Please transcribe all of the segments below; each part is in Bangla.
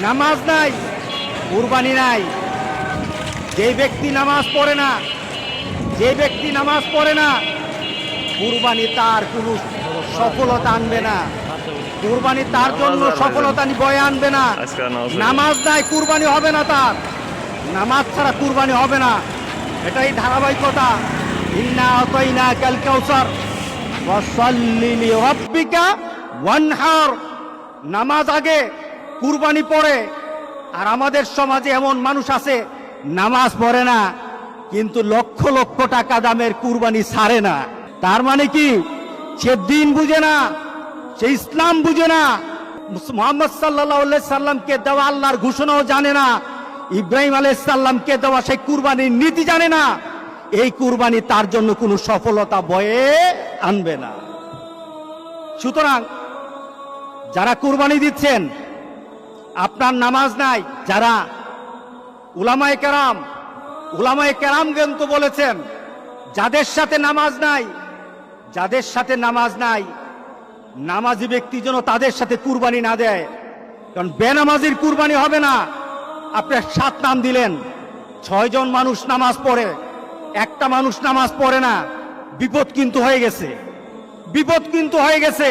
নামাজ নাই, কুরবানি নাই। যে ব্যক্তি নামাজ পড়ে না, যে ব্যক্তি নামাজ পড়ে না, কুরবানি তার কোনো সফলতা আনবে না। কুরবানি তার জন্য সফলতা বয়ে আনবে না। নামাজ নাই, কুরবানি হবে না তার। নামাজ ছাড়া কুরবানি হবে না, এটাই ধারাবাহিকতা। ইন্না আতাইনা কাল কাউসার ওয়াসাল্লি লিরাব্বিকা ওয়ানহার। নামাজ আগে, কুরবানি পরে। আর আমাদের সমাজে এমন মানুষ আছে নামাজ পড়ে না, কিন্তু লক্ষ লক্ষ টাকা দামের কুরবানি ছাড়ে না। তার মানে কি? সে দিন বুঝে না, সে ইসলাম বুঝে না, মুহাম্মদ সাল্লাল্লাহু আলাইহি সাল্লামকে দেওয়া আল্লাহর ঘোষণাও জানে না, ইব্রাহিম আলাইহিস সালামকে দেওয়া সেই কুরবানির নীতি জানে না। এই কুরবানি তার জন্য কোনো সফলতা বয়ে আনবে না। সুতরাং যারা কুরবানি দিচ্ছেন, আপনার নামাজ নাই, যারা উলামায়ে কেরাম কিন্তু বলেছেন যাদের সাথে নামাজ নাই, যাদের সাথে নামাজ নাই, নামাজি ব্যক্তি যেন তাদের সাথে কুরবানি না দেয়। কারণ বেনামাজির কুরবানি হবে না। আপনি 7 নাম দিলেন, 6 জন মানুষ নামাজ পড়ে, একটা মানুষ নামাজ পড়ে না, বিপদ কিন্তু হয়ে গেছে, বিপদ কিন্তু হয়ে গেছে।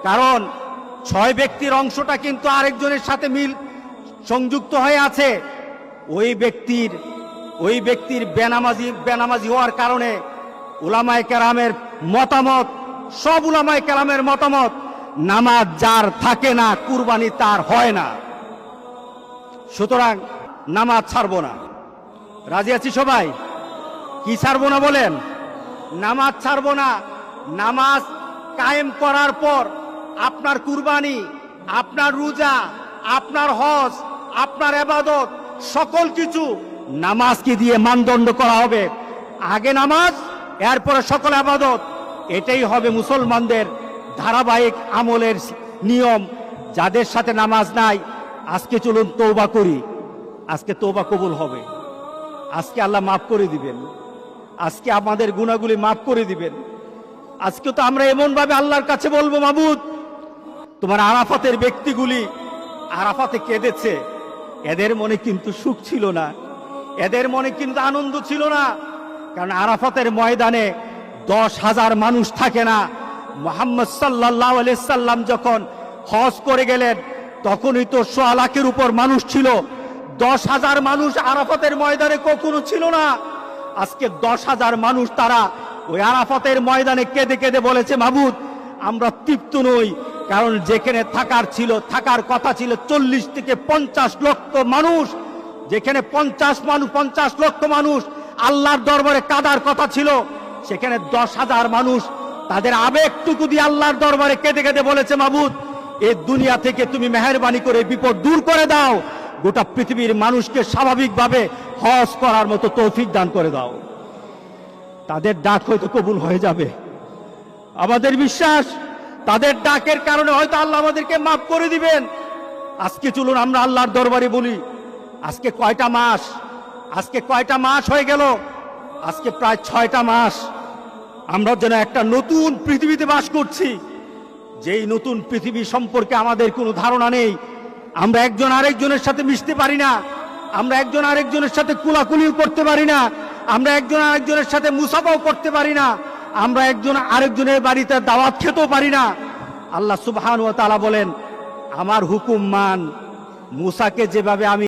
কারণ 6 ব্যক্তির অংশটা কিন্তু আরেকজনের সাথে সংযুক্ত হয়ে আছে। ওই ব্যক্তির বেনামাজি হওয়ার কারণে উলামায়ে কেরামের মতামত, সব উলামায়ে কেরামের মতামত, নামাজ যার থাকে না কুরবানি তার হয় না। সুতরাং নামাজ ছাড়বো না। রাজি আছি সবাই? কি ছাড়বো না বলেন? নামাজ ছাড়বো না। নামাজ কায়েম করার পর আপনার কুরবানি, আপনার রোজা, আপনার হজ, আপনার ইবাদত, সকল কিছু নামাজকে দিয়ে মানদণ্ড করা হবে। আগে নামাজ, এরপরে সকল ইবাদত। এটাই হবে মুসলমানদের ধারাবাহিক আমলের নিয়ম। যাদের সাথে নামাজ নাই, আজকে চলুন তওবা করি। আজকে তওবা কবুল হবে। আজকে আল্লাহ মাফ করে দিবেন। আজকে আমাদের গুনাহগুলি মাফ করে দিবেন। আজকে তো আমরা এমন ভাবে আল্লাহর কাছে বলবো, মাবুদ, তোমার আরাফাতের ব্যক্তিগুলি আরাফাতে কেঁদেছে, এদের মনে কিন্তু সুখ ছিল না, এদের মনে কিন্তু আনন্দ ছিল না। কারণ আরাফাতের ময়দানে 10,000 মানুষ থাকে না। মুহাম্মদ সাল্লাল্লাহু আলাইহি সাল্লাম যখন হজ করে গেলেন, তখনই তো 1.25 লাখের উপর মানুষ ছিল। 10,000 মানুষ আরাফাতের ময়দানে কখনো ছিল না। আজকে 10,000 মানুষ তারা ওই আরাফাতের ময়দানে কেঁদে কেঁদে বলেছে, মাবুদ, আমরা তৃপ্ত নই। কারণ যেখানে থাকার কথা ছিল 40 থেকে 50 লক্ষ মানুষ, যেখানে 50 লক্ষ মানুষ আল্লাহর দরবারে কাঁদার কথা ছিল, সেখানে 10,000 মানুষ তাদের আবেগটুকু দিয়ে আল্লাহর দরবারে কেঁদে কেঁদে বলেছে, মাবুদ, এই দুনিয়া থেকে তুমি মেহেরবানি করে বিপদ দূর করে দাও, গোটা পৃথিবীর মানুষকে স্বাভাবিকভাবে হজ করার মতো তৌফিক দান করে দাও। তাদের ডাক হয়তো কবুল হয়ে যাবে। আমাদের বিশ্বাস, তাদের ডাকের কারণে হয়তো আল্লাহ আমাদেরকে মাফ করে দিবেন। আজকে চলুন আমরা আল্লাহর দরবারে বলি, আজকে কয়টা মাস হয়ে গেল? আজকে প্রায় 6টা মাস আমরা যেন একটা নতুন পৃথিবীতে বাস করছি। যেই নতুন পৃথিবী সম্পর্কে আমাদের কোনো ধারণা নেই। আমরা একজন আরেকজনের সাথে মিশতে পারি না, আমরা একজন আরেকজনের সাথে কুলাকুলিও করতে পারি না, আমরা একজন আরেকজনের সাথে মুসাফাও করতে পারি না, আমরা একজন আরেকজনের বাড়িতে দাওয়াত খেতেও পারি না। আল্লাহ সুবহানাহু ওয়া তাআলা বলেন, আমার হুকুম মান। মুসাকে যেভাবে আমি